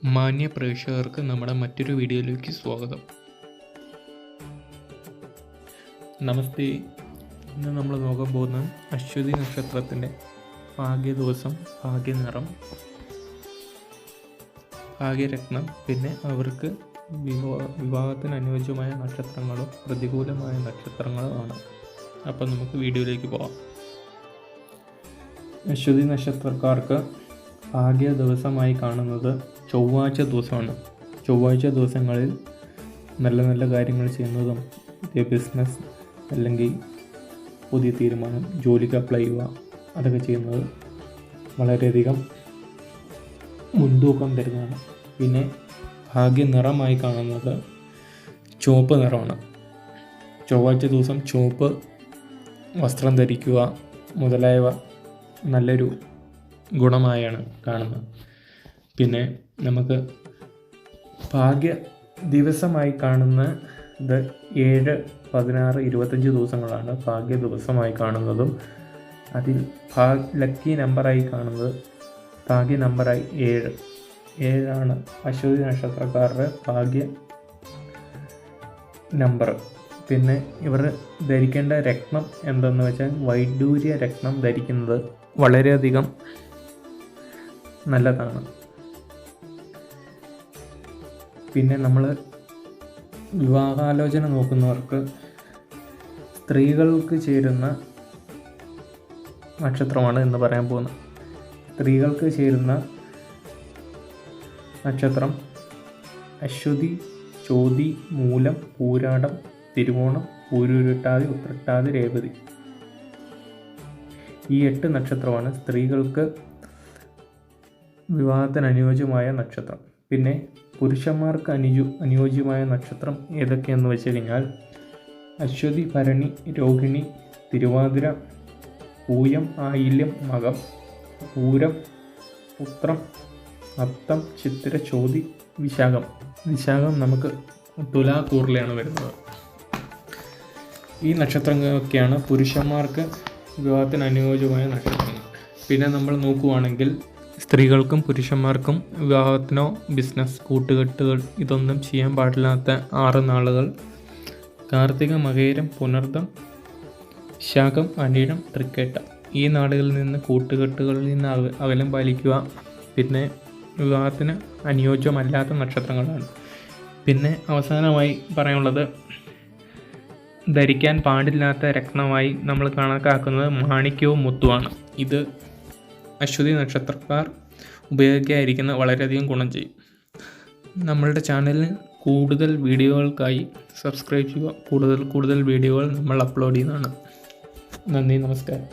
മാന്യ പ്രേക്ഷകർക്ക് നമ്മുടെ മറ്റൊരു വീഡിയോയിലേക്ക് സ്വാഗതം. നമസ്തേ. ഇന്ന് നമ്മൾ നോക്കാൻ പോകുന്ന അശ്വതി നക്ഷത്രത്തിൻ്റെ ഭാഗ്യ ദിവസം, ഭാഗ്യനിറം, ഭാഗ്യരത്നം, പിന്നെ അവർക്ക് വിവാഹത്തിന് അനുയോജ്യമായ നക്ഷത്രങ്ങളോ പ്രതികൂലമായ നക്ഷത്രങ്ങളോ ആണ്. അപ്പം നമുക്ക് വീഡിയോയിലേക്ക് പോകാം. അശ്വതി നക്ഷത്രക്കാർക്ക് ഭാഗ്യ ദിവസമായി കാണുന്നത് ചൊവ്വാഴ്ച ദിവസമാണ്. ചൊവ്വാഴ്ച ദിവസങ്ങളിൽ നല്ല നല്ല കാര്യങ്ങൾ ചെയ്യുന്നതും, പുതിയ ബിസിനസ് അല്ലെങ്കിൽ പുതിയ തീരുമാനം, ജോലിക്ക് അപ്ലൈ ചെയ്യുക, അതൊക്കെ ചെയ്യുന്നത് വളരെയധികം മുൻതൂക്കം തരുന്നതാണ്. പിന്നെ ഭാഗ്യ നിറമായി കാണുന്നത് ചുവപ്പ് നിറമാണ്. ചൊവ്വാഴ്ച ദിവസം ചുവപ്പ് വസ്ത്രം ധരിക്കുക മുതലായവ നല്ലൊരു ഗുണമായാണ് കാണുന്നത്. പിന്നെ നമുക്ക് ഭാഗ്യ ദിവസമായി കാണുന്നത് 7, 16, 25 ദിവസങ്ങളാണ് ഭാഗ്യ ദിവസമായി കാണുന്നതും. അതിൽ ലക്കി നമ്പറായി കാണുന്നത് ഭാഗ്യ നമ്പറായി 7 അശ്വതി നക്ഷത്രക്കാരുടെ ഭാഗ്യ നമ്പർ. പിന്നെ ഇവർ ധരിക്കേണ്ട രത്നം എന്തെന്ന് വെച്ചാൽ വൈഡൂര്യ രത്നം ധരിക്കുന്നത് വളരെയധികം നല്ലതാണ്. പിന്നെ നമ്മൾ വിവാഹാലോചന നോക്കുന്നവർക്ക് സ്ത്രീകൾക്ക് ചേരുന്ന നക്ഷത്രമാണ് എന്ന് പറയാൻ പോകുന്നത്. സ്ത്രീകൾക്ക് ചേരുന്ന നക്ഷത്രം അശ്വതി, ചോതി, മൂലം, പൂരാടം, തിരുവോണം, പൂരുരുട്ടാതി, ഉത്രട്ടാതി, രേവതി. ഈ 8 നക്ഷത്രമാണ് സ്ത്രീകൾക്ക് വിവാഹത്തിന് അനുയോജ്യമായ നക്ഷത്രം. പിന്നെ പുരുഷന്മാർക്ക് അനുയോജ്യമായ നക്ഷത്രം ഏതൊക്കെയെന്ന് വെച്ച് കഴിഞ്ഞാൽ അശ്വതി, ഭരണി, രോഹിണി, തിരുവാതിര, പൂയം, ആയില്യം, മകം, പൂരം, ഉത്രം, അത്തം, ചിത്തിര, ചോതി, വിശാഖം. വിശാഖം നമുക്ക് തുലാക്കൂറിലാണ് വരുന്നത്. ഈ നക്ഷത്രങ്ങളൊക്കെയാണ് പുരുഷന്മാർക്ക് വിവാഹത്തിന് അനുയോജ്യമായ നക്ഷത്രങ്ങൾ. പിന്നെ നമ്മൾ നോക്കുവാണെങ്കിൽ സ്ത്രീകൾക്കും പുരുഷന്മാർക്കും വിവാഹത്തിനോ ബിസിനസ്, കൂട്ടുകെട്ടുകൾ ഇതൊന്നും ചെയ്യാൻ പാടില്ലാത്ത 6 നാളുകൾ കാർത്തിക, മകയിരം, പുണർദം, വിശാഖം, അനിഴം, തൃക്കേട്ട. ഈ നാടുകളിൽ നിന്ന് കൂട്ടുകെട്ടുകളിൽ നിന്ന് അകലം പാലിക്കുക. പിന്നെ വിവാഹത്തിന് അനുയോജ്യമല്ലാത്ത നക്ഷത്രങ്ങളാണ്. പിന്നെ അവസാനമായി പറയാനുള്ളത് ധരിക്കാൻ പാടില്ലാത്ത രത്നമായി നമ്മൾ കണക്കാക്കുന്നത് മാണിക്യവും മുത്തുമാണ്. ഇത് അശ്വതി നക്ഷത്രക്കാർ ഉപയോഗിക്കാതിരിക്കുന്നത് വളരെയധികം ഗുണം ചെയ്യും. നമ്മളുടെ ചാനലിന് കൂടുതൽ വീഡിയോകൾക്കായി സബ്സ്ക്രൈബ് ചെയ്യുക. കൂടുതൽ വീഡിയോകൾ നമ്മൾ അപ്ലോഡ് ചെയ്യുന്നതാണ്. നന്ദി, നമസ്കാരം.